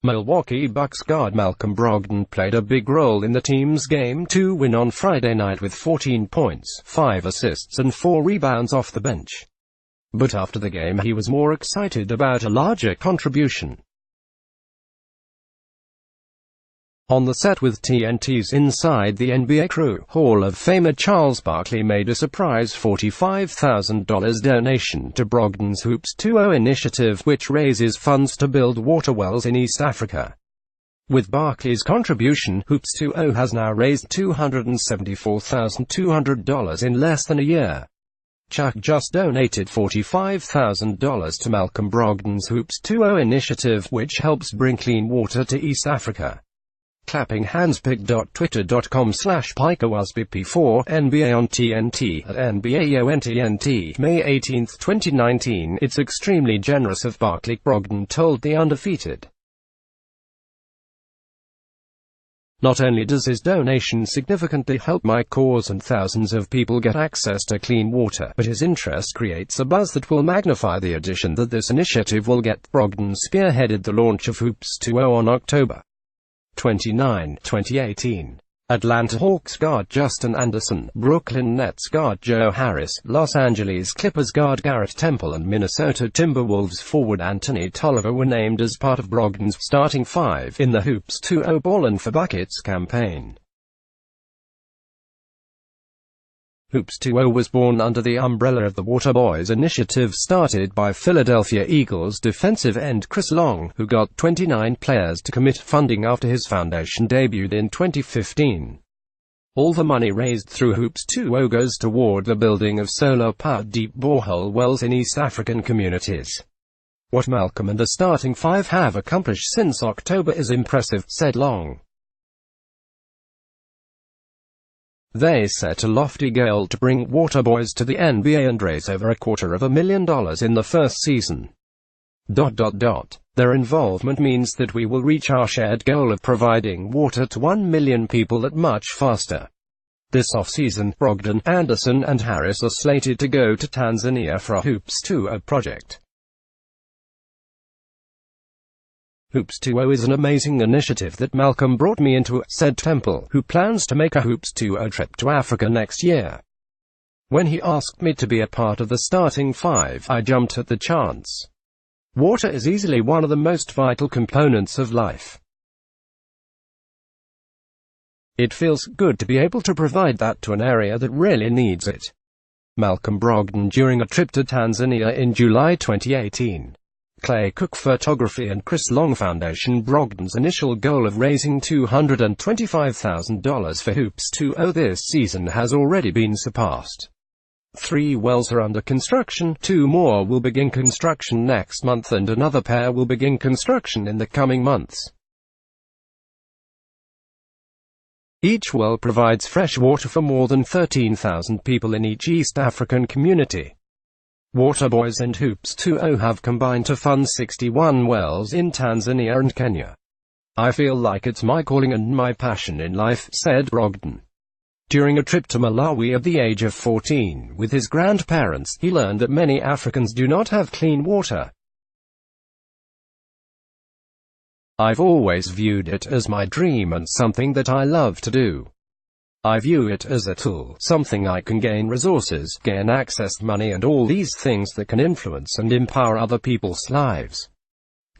Milwaukee Bucks guard Malcolm Brogdon played a big role in the team's Game 2 win on Friday night with 14 points, 5 assists and 4 rebounds off the bench. But after the game he was more excited about a larger contribution. On the set with TNT's Inside the NBA crew, Hall of Famer Charles Barkley made a surprise $45,000 donation to Brogdon's Hoops 2.0 initiative, which raises funds to build water wells in East Africa. With Barkley's contribution, Hoops 2.0 has now raised $274,200 in less than a year. Chuck just donated $45,000 to Malcolm Brogdon's Hoops 2.0 initiative, which helps bring clean water to East Africa. Clapping hands. pic.twitter.com/PikeWasBP4 NBA on TNT at NBA on TNT, May 18, 2019. It's extremely generous of Barkley, Brogdon told The Undefeated. Not only does his donation significantly help my cause and thousands of people get access to clean water, but his interest creates a buzz that will magnify the addition that this initiative will get. Brogdon spearheaded the launch of Hoops 2.0 on October 29, 2018. Atlanta Hawks guard Justin Anderson, Brooklyn Nets guard Joe Harris, Los Angeles Clippers guard Garrett Temple and Minnesota Timberwolves forward Anthony Tolliver were named as part of Brogdon's starting five in the Hoops 2.0 Ballin' for Buckets campaign. Hoops 2.0 was born under the umbrella of the Water Boys initiative started by Philadelphia Eagles defensive end Chris Long, who got 29 players to commit funding after his foundation debuted in 2015. All the money raised through Hoops 2.0 goes toward the building of solar-powered deep borehole wells in East African communities. What Malcolm and the starting five have accomplished since October is impressive, said Long. They set a lofty goal to bring Water Boys to the NBA and raise over $250,000 in the first season. Their involvement means that we will reach our shared goal of providing water to 1 million people at much faster. This off-season, Brogdon, Anderson and Harris are slated to go to Tanzania for a Hoops 2.0 project. Hoops 2.0 is an amazing initiative that Malcolm brought me into, said Temple, who plans to make a Hoops 2.0 trip to Africa next year. When he asked me to be a part of the starting five, I jumped at the chance. Water is easily one of the most vital components of life. It feels good to be able to provide that to an area that really needs it. Malcolm Brogdon during a trip to Tanzania in July 2018. Clay Cook Photography and Chris Long Foundation. Brogdon's initial goal of raising $225,000 for Hoops 2.0 this season has already been surpassed. 3 wells are under construction, 2 more will begin construction next month and another pair will begin construction in the coming months. Each well provides fresh water for more than 13,000 people in each East African community. Water Boys and Hoops 2.0 have combined to fund 61 wells in Tanzania and Kenya. I feel like it's my calling and my passion in life, said Brogdon. During a trip to Malawi at the age of 14 with his grandparents, he learned that many Africans do not have clean water. I've always viewed it as my dream and something that I love to do. I view it as a tool, something I can gain resources, gain access, money and all these things that can influence and empower other people's lives.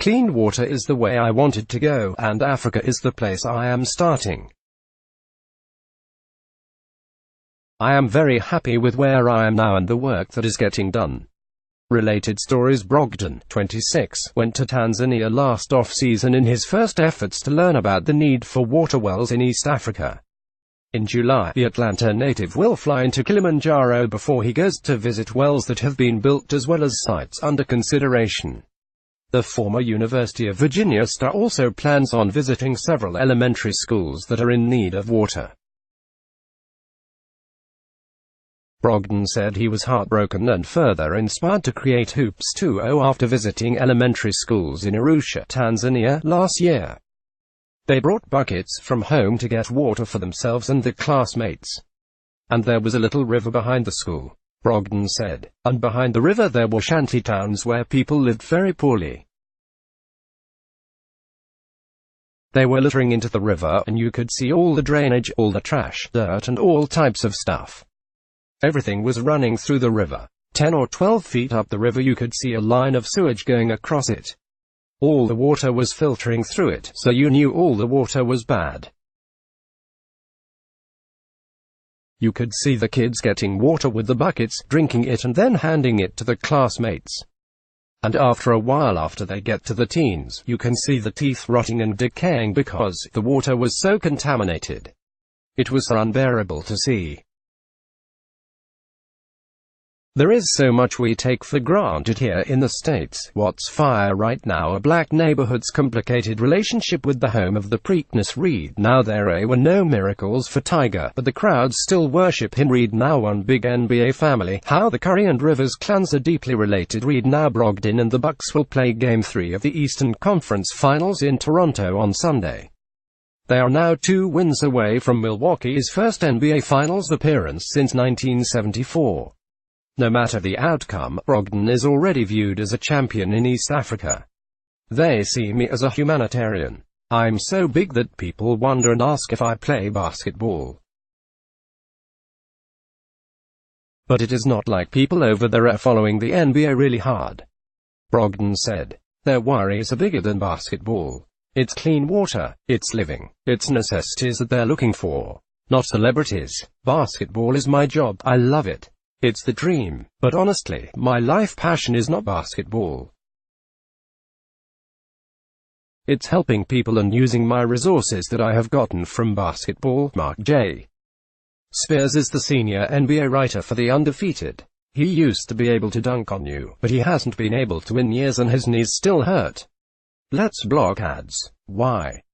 Clean water is the way I wanted to go, and Africa is the place I am starting. I am very happy with where I am now and the work that is getting done. Related stories. Brogdon, 26, went to Tanzania last off-season in his first efforts to learn about the need for water wells in East Africa. In July, the Atlanta native will fly into Kilimanjaro before he goes to visit wells that have been built as well as sites under consideration. The former University of Virginia star also plans on visiting several elementary schools that are in need of water. Brogdon said he was heartbroken and further inspired to create Hoops 2.0 after visiting elementary schools in Arusha, Tanzania, last year. They brought buckets from home to get water for themselves and their classmates. And there was a little river behind the school, Brogdon said, and behind the river there were shanty towns where people lived very poorly. They were littering into the river, and you could see all the drainage, all the trash, dirt, and all types of stuff. Everything was running through the river. 10 or 12 feet up the river you could see a line of sewage going across it. All the water was filtering through it, so you knew all the water was bad. You could see the kids getting water with the buckets, drinking it and then handing it to the classmates. And after a while, after they get to the teens, you can see the teeth rotting and decaying because the water was so contaminated. It was unbearable to see. There is so much we take for granted here in the States. What's fire right now? A black neighborhood's complicated relationship with the home of the Preakness Reed. Now there were no miracles for Tiger, but the crowds still worship him. Reed now one big NBA family. How the Curry and Rivers clans are deeply related. Reed now Brogdon and the Bucks will play Game 3 of the Eastern Conference Finals in Toronto on Sunday. They are now 2 wins away from Milwaukee's first NBA Finals appearance since 1974. No matter the outcome, Brogdon is already viewed as a champion in East Africa. They see me as a humanitarian. I'm so big that people wonder and ask if I play basketball. But it is not like people over there are following the NBA really hard. Brogdon said, their worries are bigger than basketball. It's clean water, it's living, it's necessities that they're looking for, not celebrities. Basketball is my job, I love it. It's the dream, but honestly, my life passion is not basketball. It's helping people and using my resources that I have gotten from basketball. Mark J. Spears is the senior NBA writer for The Undefeated. He used to be able to dunk on you, but he hasn't been able to in years and his knees still hurt. Let's block ads. Why?